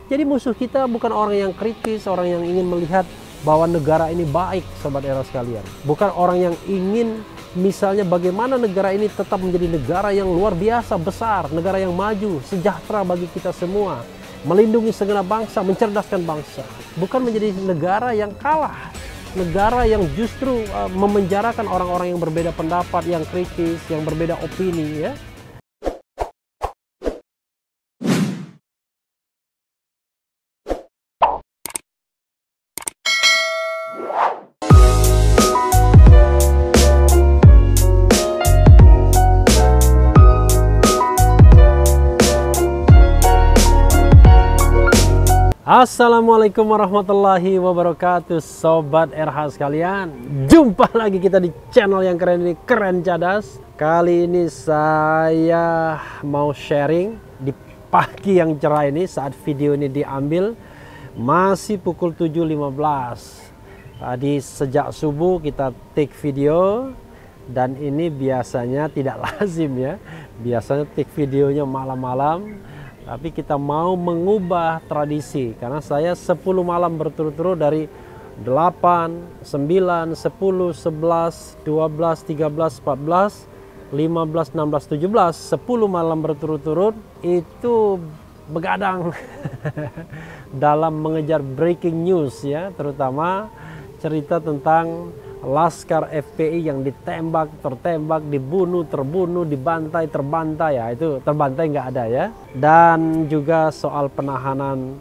Jadi musuh kita bukan orang yang kritis, orang yang ingin melihat bahwa negara ini baik, Sobat Era sekalian. Bukan orang yang ingin misalnya bagaimana negara ini tetap menjadi negara yang luar biasa, besar, negara yang maju, sejahtera bagi kita semua, melindungi segenap bangsa, mencerdaskan bangsa. Bukan menjadi negara yang kalah, negara yang justru memenjarakan orang-orang yang berbeda pendapat, yang kritis, yang berbeda opini, ya. Assalamualaikum warahmatullahi wabarakatuh, Sobat RH sekalian. Jumpa lagi kita di channel yang keren ini, Keren Cadas. Kali ini saya mau sharing di pagi yang cerah ini. Saat video ini diambil masih pukul 7.15. Tadi sejak subuh kita take video. Dan ini biasanya tidak lazim ya. Biasanya take videonya malam-malam. Tapi kita mau mengubah tradisi, karena saya 10 malam berturut-turut dari 8, 9, 10, 11, 12, 13, 14, 15, 16, 17, 10 malam berturut-turut itu begadang dalam mengejar breaking news ya, terutama cerita tentang Laskar FPI yang ditembak, tertembak, dibunuh, terbunuh, dibantai, terbantai, ya itu terbantai nggak ada ya. Dan juga soal penahanan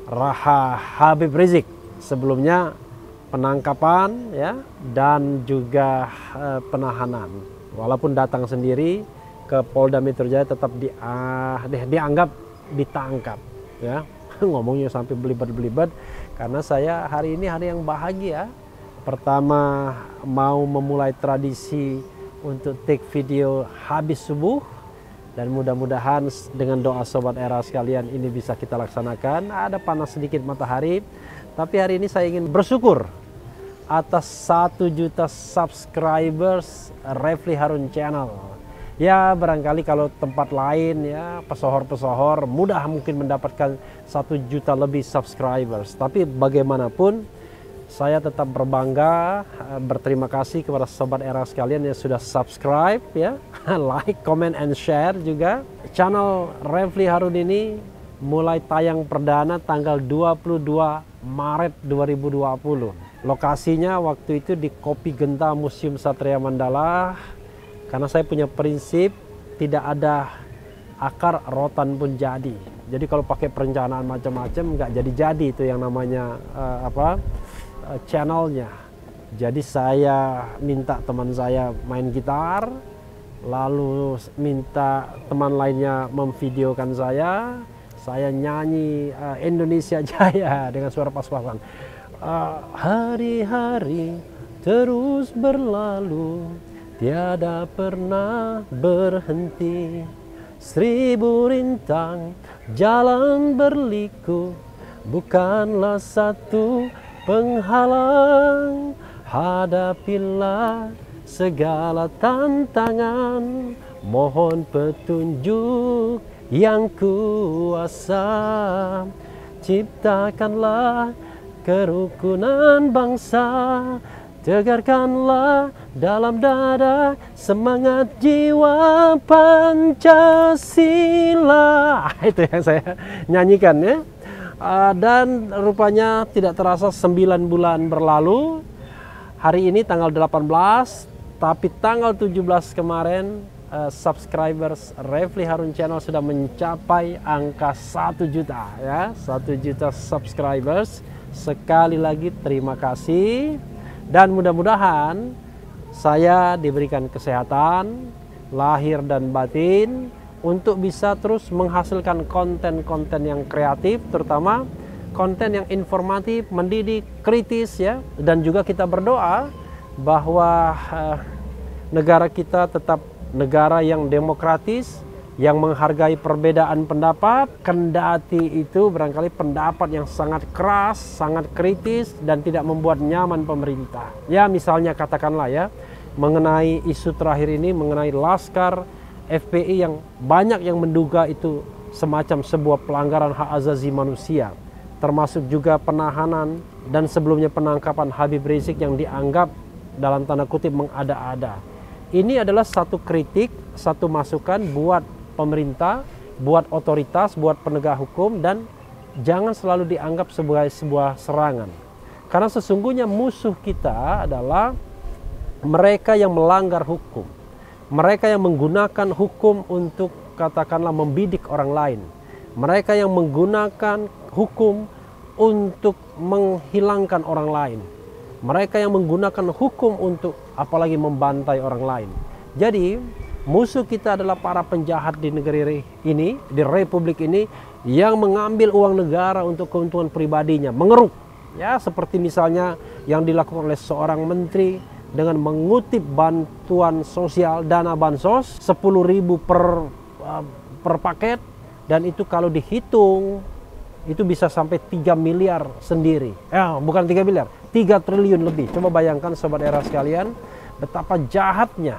Habib Rizik, sebelumnya penangkapan ya, dan juga penahanan. Walaupun datang sendiri ke Polda Metro Jaya tetap dianggap ditangkap ya. Ngomongnya sampai belibet-belibet karena saya hari ini hari yang bahagia. Pertama mau memulai tradisi untuk take video habis subuh, dan mudah-mudahan dengan doa Sobat Era sekalian ini bisa kita laksanakan. Ada panas sedikit matahari, tapi hari ini saya ingin bersyukur atas 1 juta subscribers Refli Harun Channel. Ya barangkali kalau tempat lain ya, pesohor-pesohor mudah mungkin mendapatkan 1 juta lebih subscribers, tapi bagaimanapun saya tetap berbangga, berterima kasih kepada Sobat Era sekalian yang sudah subscribe ya, like, comment, and share juga. Channel Refli Harun ini mulai tayang perdana tanggal 22 Maret 2020. Lokasinya waktu itu di Kopi Genta Museum Satria Mandala. Karena saya punya prinsip tidak ada akar rotan pun jadi. Jadi kalau pakai perencanaan macam-macam nggak jadi-jadi itu yang namanya channelnya. Jadi saya minta teman saya main gitar, lalu minta teman lainnya memvideokan saya nyanyi Indonesia Jaya dengan suara pas-pasan. Hari-hari terus berlalu, tiada pernah berhenti, 1000 rintang jalan berliku, bukanlah satu penghalang. Hadapilah segala tantangan, mohon petunjuk yang kuasa. Ciptakanlah kerukunan bangsa, tegarkanlah dalam dada semangat jiwa Pancasila. Itu yang saya nyanyikan ya. Dan rupanya tidak terasa 9 bulan berlalu. Hari ini tanggal 18, tapi tanggal 17 kemarin subscribers Refli Harun Channel sudah mencapai angka 1 juta ya. 1 juta subscribers. Sekali lagi terima kasih, dan mudah-mudahan saya diberikan kesehatan lahir dan batin untuk bisa terus menghasilkan konten-konten yang kreatif, terutama konten yang informatif, mendidik, kritis ya. Dan juga kita berdoa bahwa negara kita tetap negara yang demokratis, yang menghargai perbedaan pendapat, kendati itu barangkali pendapat yang sangat keras, sangat kritis, dan tidak membuat nyaman pemerintah. Ya misalnya katakanlah ya, mengenai isu terakhir ini, mengenai Laskar FPI yang banyak yang menduga itu semacam sebuah pelanggaran hak asasi manusia, termasuk juga penahanan dan sebelumnya penangkapan Habib Rizik yang dianggap dalam tanda kutip mengada-ada. Ini adalah satu kritik, satu masukan buat pemerintah, buat otoritas, buat penegak hukum, dan jangan selalu dianggap sebagai sebuah serangan. Karena sesungguhnya musuh kita adalah mereka yang melanggar hukum. Mereka yang menggunakan hukum untuk katakanlah membidik orang lain. Mereka yang menggunakan hukum untuk menghilangkan orang lain. Mereka yang menggunakan hukum untuk apalagi membantai orang lain. Jadi musuh kita adalah para penjahat di negeri ini, di republik ini, yang mengambil uang negara untuk keuntungan pribadinya, mengeruk. Ya, seperti misalnya yang dilakukan oleh seorang menteri dengan mengutip bantuan sosial, dana bansos 10.000 per paket, dan itu kalau dihitung itu bisa sampai 3 miliar sendiri. Bukan 3 miliar, 3 triliun lebih. Coba bayangkan sobat era sekalian, betapa jahatnya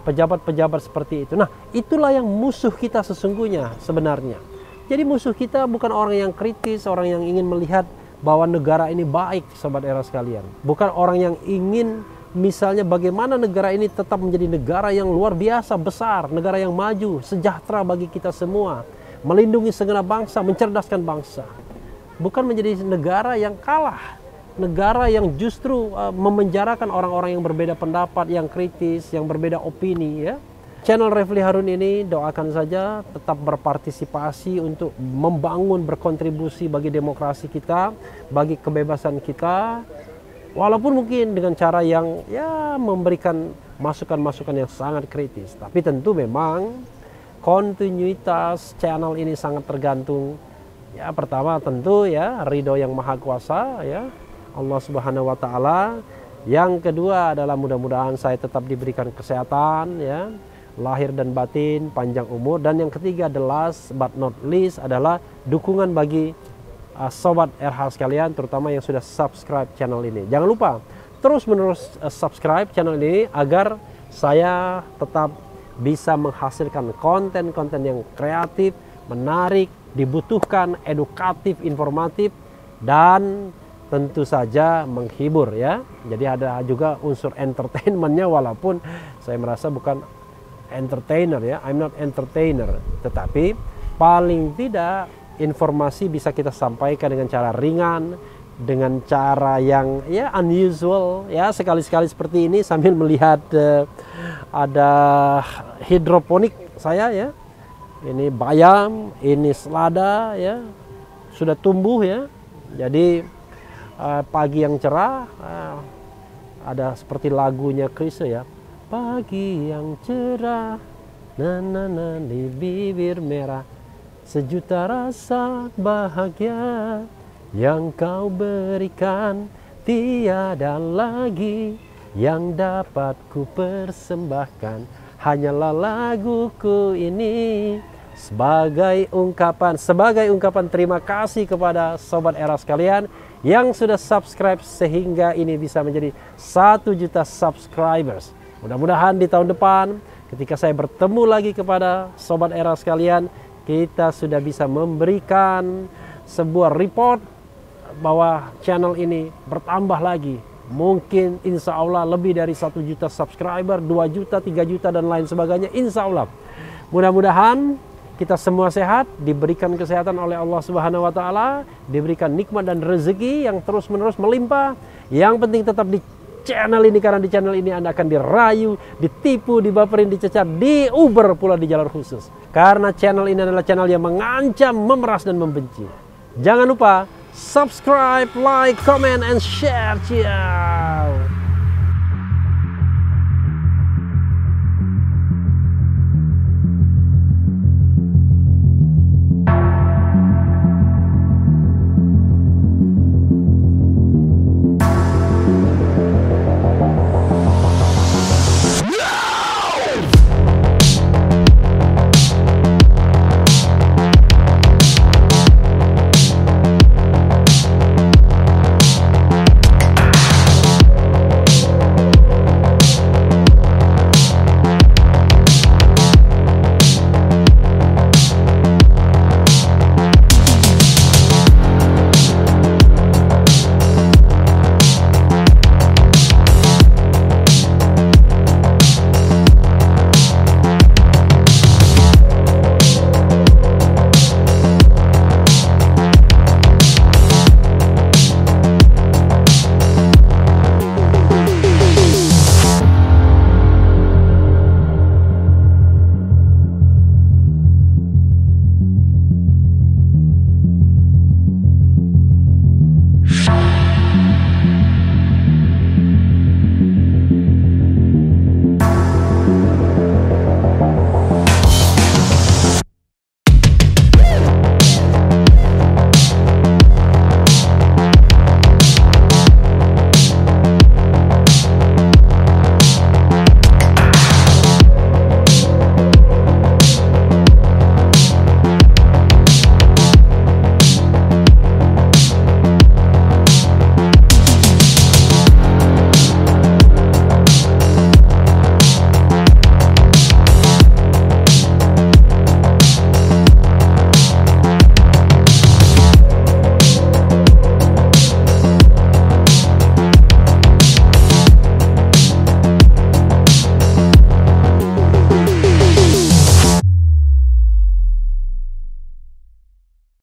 pejabat-pejabat seperti itu. Nah, itulah yang musuh kita sesungguhnya sebenarnya. Jadi musuh kita bukan orang yang kritis, orang yang ingin melihat bahwa negara ini baik, sobat era sekalian. Bukan orang yang ingin misalnya bagaimana negara ini tetap menjadi negara yang luar biasa besar, negara yang maju, sejahtera bagi kita semua, melindungi segenap bangsa, mencerdaskan bangsa. Bukan menjadi negara yang kalah, negara yang justru memenjarakan orang-orang yang berbeda pendapat, yang kritis, yang berbeda opini. Ya. Channel Refli Harun ini doakan saja tetap berpartisipasi untuk membangun, berkontribusi bagi demokrasi kita, bagi kebebasan kita, walaupun mungkin dengan cara yang ya memberikan masukan-masukan yang sangat kritis. Tapi tentu memang kontinuitas channel ini sangat tergantung, ya pertama tentu ya ridho yang maha kuasa, ya Allah Subhanahu wa Ta'ala. Yang kedua adalah mudah-mudahan saya tetap diberikan kesehatan, ya, lahir dan batin, panjang umur. Dan yang ketiga, the last but not least, adalah dukungan bagi sobat RH sekalian, terutama yang sudah subscribe channel ini. Jangan lupa terus menerus subscribe channel ini agar saya tetap bisa menghasilkan konten-konten yang kreatif, menarik, dibutuhkan, edukatif, informatif, dan tentu saja menghibur, ya. Jadi ada juga unsur entertainmentnya, walaupun saya merasa bukan entertainer, ya, I'm not entertainer, tetapi paling tidak informasi bisa kita sampaikan dengan cara ringan, dengan cara yang ya unusual, ya, sekali-sekali seperti ini sambil melihat ada hidroponik saya, ya, ini bayam, ini selada, ya, sudah tumbuh, ya. Jadi pagi yang cerah, ada seperti lagunya Chrisye, ya. Pagi yang cerah, na di bibir merah, sejuta rasa bahagia yang kau berikan, tiada lagi yang dapat ku persembahkan, hanyalah laguku ini sebagai ungkapan terima kasih kepada sobat era sekalian yang sudah subscribe sehingga ini bisa menjadi 1 juta subscribers. Mudah-mudahan di tahun depan ketika saya bertemu lagi kepada sobat era sekalian, kita sudah bisa memberikan sebuah report bahwa channel ini bertambah lagi. Mungkin insya Allah lebih dari 1 juta subscriber, 2 juta, 3 juta, dan lain sebagainya, insya Allah. Mudah-mudahan kita semua sehat, diberikan kesehatan oleh Allah Subhanahu wa Ta'ala, diberikan nikmat dan rezeki yang terus-menerus melimpah. Yang penting tetap di channel ini, karena di channel ini Anda akan dirayu, ditipu, dibaperin, dicecar, diuber pula di jalur khusus. Karena channel ini adalah channel yang mengancam, memeras, dan membenci. Jangan lupa subscribe, like, comment, and share. Ciao.